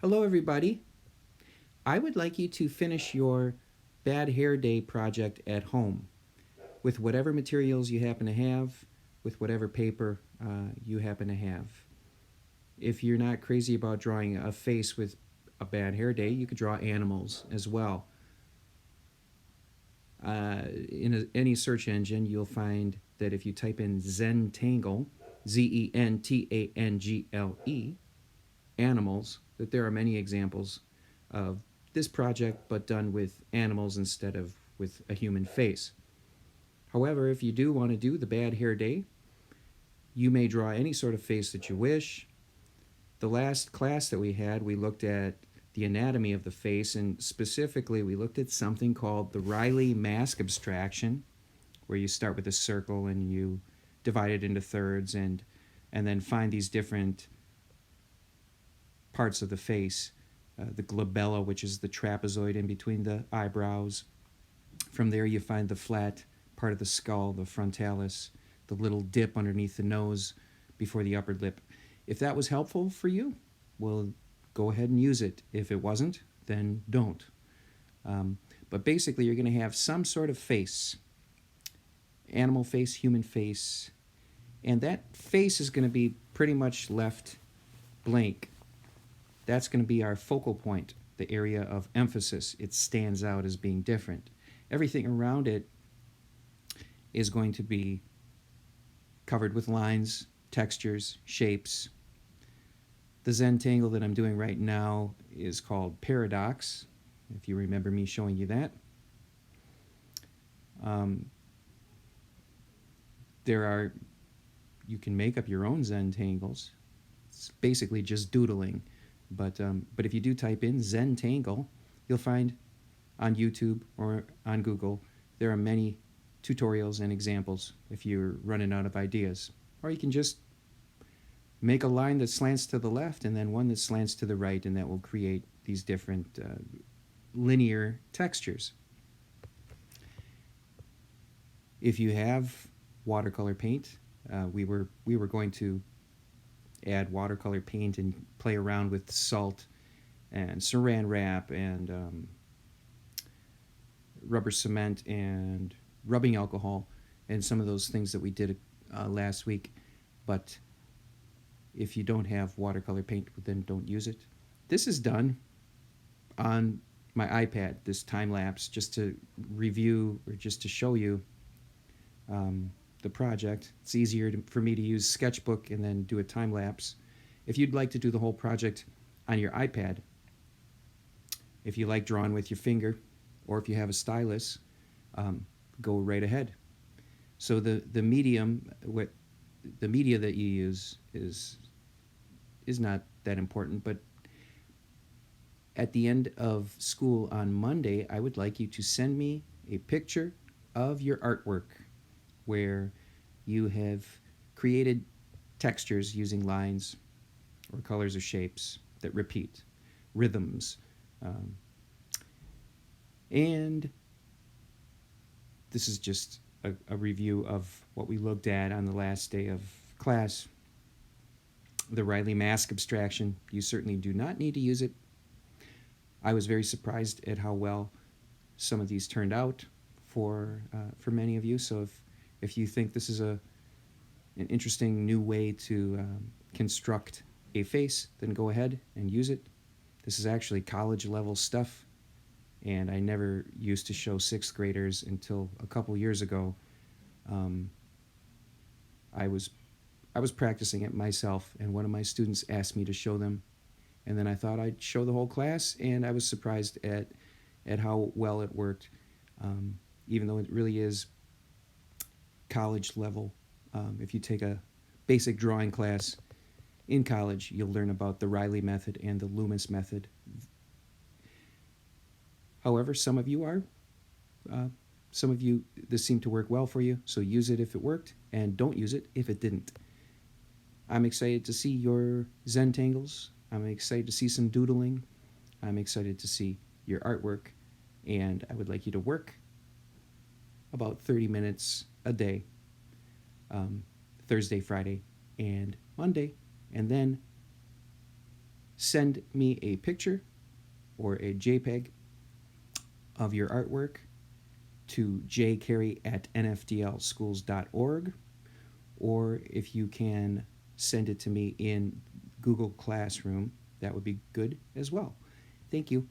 Hello, everybody. I would like you to finish your Bad Hair Day project at home with whatever materials you happen to have, with whatever paper you happen to have. If you're not crazy about drawing a face with a bad hair day, you could draw animals as well. Any search engine, you'll find that if you type in Zentangle, Zentangle, animals, that there are many examples of this project, but done with animals instead of with a human face. However, if you do want to do the bad hair day, you may draw any sort of face that you wish. The last class that we had, we looked at the anatomy of the face, and specifically, we looked at something called the Reilly mask abstraction, where you start with a circle and you divide it into thirds and then find these different parts of the face. The glabella, which is the trapezoid in between the eyebrows. From there, you find the flat part of the skull, the frontalis, the little dip underneath the nose before the upper lip. If that was helpful for you, well, go ahead and use it. If it wasn't, then don't. But basically, you're going to have some sort of face, animal face, human face, and that face is going to be pretty much left blank. That's going to be our focal point, the area of emphasis. It stands out as being different. Everything around it is going to be covered with lines, textures, shapes. The Zentangle that I'm doing right now is called Paradox, if you remember me showing you that. You can make up your own Zentangles. It's basically just doodling. But if you do type in Zentangle, you'll find on YouTube or on Google there are many tutorials and examples if you're running out of ideas. Or you can just make a line that slants to the left and then one that slants to the right, and that will create these different linear textures. If you have watercolor paint, we were going to add watercolor paint and play around with salt and saran wrap and rubber cement and rubbing alcohol and some of those things that we did last week. But if you don't have watercolor paint, then don't use it. This is done on my iPad, this time lapse, just to review or just to show you the project. It's easier for me to use Sketchbook and then do a time lapse. If you'd like to do the whole project on your iPad, if you like drawing with your finger, or if you have a stylus, go right ahead. So the medium, the media that you use is not that important, but at the end of school on Monday, I would like you to send me a picture of your artwork where you have created textures using lines or colors or shapes that repeat, rhythms. And this is just a review of what we looked at on the last day of class. The Reilly mask abstraction, you certainly do not need to use it. I was very surprised at how well some of these turned out for many of you. So if you think this is an interesting new way to construct a face, then go ahead and use it. This is actually college level stuff, and I never used to show sixth graders until a couple years ago. I was practicing it myself, and one of my students asked me to show them, and then I thought I'd show the whole class, and I was surprised at how well it worked, even though it really is college level. If you take a basic drawing class in college, you'll learn about the Reilly method and the Loomis method. However, some of you, this seemed to work well for you, so use it if it worked, and don't use it if it didn't. I'm excited to see your Zentangles. I'm excited to see some doodling. I'm excited to see your artwork, and I would like you to work about 30 minutes a day, Thursday, Friday, and Monday, and then send me a picture or a JPEG of your artwork to jcarey@nfdlschools.org, or if you can send it to me in Google Classroom, that would be good as well. Thank you.